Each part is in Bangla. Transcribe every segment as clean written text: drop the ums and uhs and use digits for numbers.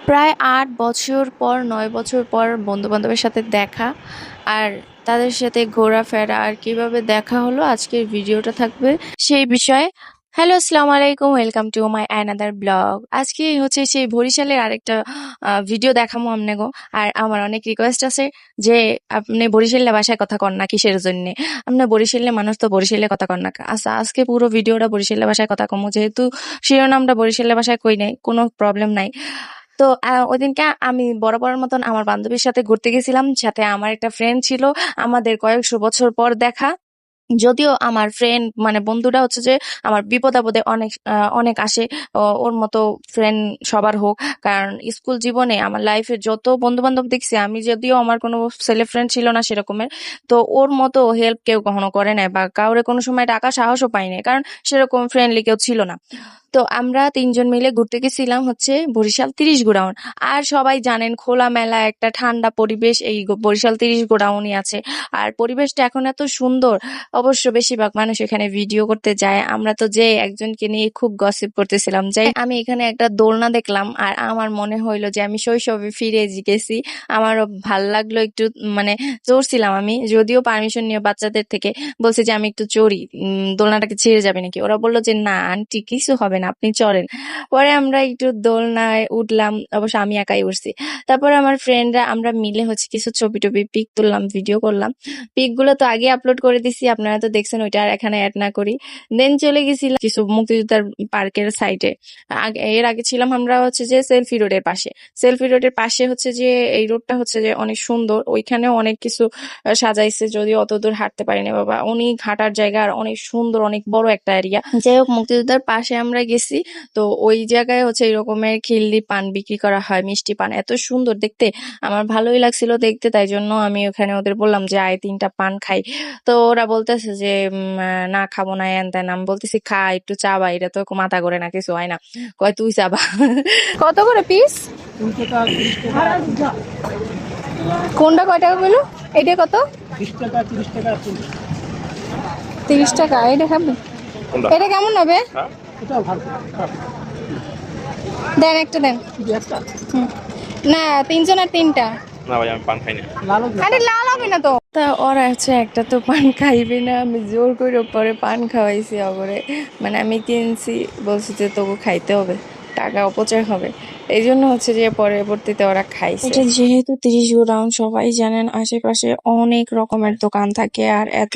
প্রায় ৮ বছর পর ৯ বছর পর বন্ধু-বান্ধবের সাথে দেখা আর তাদের সাথে ঘোরাফেরা আর কিভাবে দেখা হলো আজকের ভিডিওটা থাকবে সেই বিষয়ে। হ্যালো, আসসালামু আলাইকুম, welcome to my another blog. আজকে হচ্ছে সেই বরিশালের আরেকটা ভিডিও দেখামো আমনেগো। আর আমার অনেক রিকোয়েস্ট আছে যে আপনি বরিশালের ভাষায় কথা কন না কিসের জন্যে। আপনি বরিশালের মানুষ তো বরিশালে কথা কন না। আচ্ছা, আজকে পুরো ভিডিওটা বরিশালের ভাষায় কথা কমো, যেহেতু শিরোনামটা বরিশালের ভাষায় কই নাই, কোনো প্রবলেম নাই। তো ওইদিনকে আমি বরাবরের মতন আমার বান্ধবীর সাথে ঘুরতে গেছিলাম, সাথে আমার একটা ফ্রেন্ড ছিল। আমাদের কয়েকশো বছর পর দেখা। যদিও আমার ফ্রেন্ড মানে বন্ধুটা হচ্ছে যে আমার বিপদ আপদে অনেক অনেক আসে। ওর মতো ফ্রেন্ড সবার হোক, কারণ স্কুল জীবনে আমার লাইফে যত বন্ধু বান্ধব দেখছি, আমি যদিও আমার কোনো ছেলে ফ্রেন্ড ছিল না সেরকমের, তো ওর মতো হেল্প কেউ কখনো করে নাই বা কাউরে কোনো সময় ডাকা সাহসও পাই নাই, কারণ সেরকম ফ্রেন্ডলি কেউ ছিল না। তো আমরা তিনজন মিলে ঘুরতে গেছিলাম হচ্ছে বরিশাল ৩০ গোডাউন। আর সবাই জানেন খোলামেলা একটা ঠান্ডা পরিবেশ এই বরিশাল ৩০ গোডাউনই আছে। আর পরিবেশটা এখন এত সুন্দর। অবশ্য বেশিরভাগ মানুষ এখানে ভিডিও করতে যায়, আমরা তো যে একজনকে নিয়ে খুব গসিপ করতেছিলাম। যাই আমি এখানে একটা দোলনা দেখলাম আর আমার মনে হইলো যে আমি শৈশবে ফিরে গেছি। আমারও ভাল লাগলো একটু, মানে চড়ছিলাম আমি, যদিও পারমিশন নিয়ে বাচ্চাদের থেকে। বলছে যে আমি একটু চড়ি, দোলনাটাকে ছেড়ে যাবে নাকি। ওরা বললো যে না আন্টি, কিছু হবে না, আপনি চড়েন। পরে আমরা একটু দোলনায় উঠলাম, অবশ্য আমি একাই উঠছি। তারপরে আমার ফ্রেন্ডরা আমরা মিলে হচ্ছে কিছু ছবি টবি পিক তুললাম, ভিডিও করলাম। পিক গুলো তো আগে আপলোড করে দিছি, আপনারা তো দেখছেন, ওইটা আর এখানে অ্যাড না করি। দেন চলে গেছিলাম কিছু মুক্তিযোদ্ধার পার্কের সাইডে। এর আগে ছিলাম আমরা হচ্ছে যে সেলফি রোডের পাশে। সেলফি রোডের পাশে হচ্ছে যে এই রোডটা হচ্ছে যে অনেক সুন্দর, ওইখানেও অনেক কিছু সাজাইছে, যদিও অত দূর হাঁটতে পারিনি বাবা, অনেক হাঁটার জায়গা আর অনেক সুন্দর, অনেক বড় একটা এরিয়া। যাই হোক, মুক্তিযোদ্ধার পাশে আমরা গেছি। তো ওই জায়গায় হচ্ছে এরকমের খিল্লি পান বিক্রি করা হয়, মিষ্টি পান, এত সুন্দর দেখতে। আমার ভালোই লাগছিল দেখতে, তাই জন্য আমি ওখানে ওদের বললাম যে আয় ৩টা পান খাই। তো ওরা বলতেছে যে না খাবো না, এন তেন। আমি বলতেছি খা, একটু চাবা, এটা তো মাথা করে না, কিছু হয় না। কয় তুই চাবা। কত করে পিস? কোনটা কয় টাকা কইলো? এটা কত? ৩০ টাকা। এটা খাবি? এটা কেমন হবে? দেন একটা দেন। না, ৩ জন আর ৩টা। না ভাই, আমি পান খাই না। আরে লাল হবে না তো। তা ওরা হচ্ছে একটা তো পান খাইবে না, আমি জোর করে পরে পান খাওয়াইছি ওরে। মানে আমি কিনছি, বলছি যে তোকে খাইতে হবে, টাকা অপচয় হবে। এই জন্য হচ্ছে যে পরবর্তীতে ওরা খাইছে। এটা যেহেতু ৩০ গোডাউন, সবাই জানেন আশেপাশে অনেক রকমের দোকান থাকে আর এত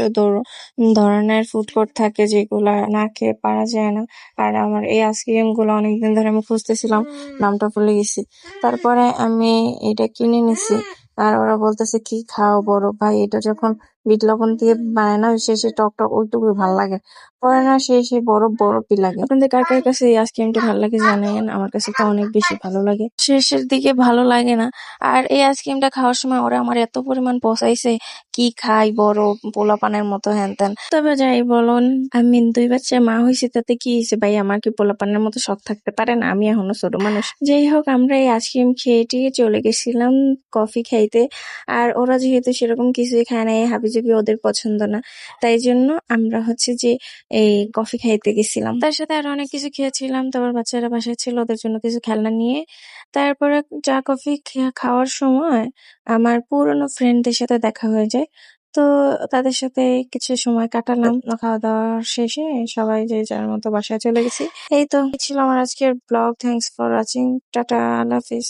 ধরনের ফুড কোর্ট থাকে যেগুলা না খেয়ে পারা যায় না। আর আমার এই আইসক্রিম গুলো অনেকদিন ধরে আমি খুঁজতেছিলাম, নামটা ভুলে গেছি। তারপরে আমি এটা কিনে নিছি। আর ওরা বলতেছে কি খাও বড় ভাই, এটা যখন বিট লবণ দিয়ে বানায় না, শেষে টক টক ওইটুকুই ভাল লাগে, পরে না সেই বরফ বরফই লাগে। আপনাদের কার কার কাছে এই আইসক্রিমটা ভালো লাগে জানেন, আমার কাছে তো অনেক বেশি ভালো লাগে, শেষের দিকে ভালো লাগে না। আর এই আইসক্রিমটা খাওয়ার সময় ওরা আমার এত পরিমাণ পচাইছে, কি খাই বড় পোলাপানের মতো হ্যান ত্যান। তবে যাই বলুন, আমি 2 বাচ্চা মা হয়েছি, তাতে কি হয়েছে ভাই, আমার কি পোলাপানের মতো শখ থাকতে পারে না? আমি এখনো ছোট মানুষ। যাই হোক, আমরা এই আইসক্রিম খেয়ে টিয়ে চলে গেছিলাম কফি খাইতে। আর ওরা যেহেতু সেরকম কিছুই খায় না, এই হাবিজাবি ওদের পছন্দ না, তাই জন্য আমরা হচ্ছে যে এই কফি খাইতে গেছিলাম। তার সাথে আরো অনেক কিছু খেয়েছিলাম। তারপর বাচ্চারা বাসায় ছিল, ওদের জন্য কিছু খেলনা নিয়ে তারপরে চা কফি খাওয়ার সময় আমার পুরনো ফ্রেন্ডদের সাথে দেখা হয়ে যায়। তো তাদের সাথে কিছু সময় কাটালাম। খাওয়া দাওয়া শেষে সবাই যে যার মতো বাসায় চলে গেছি। এই তো ছিল আমার আজকের blog. Thanks for watching. Tata, Allah Hafiz.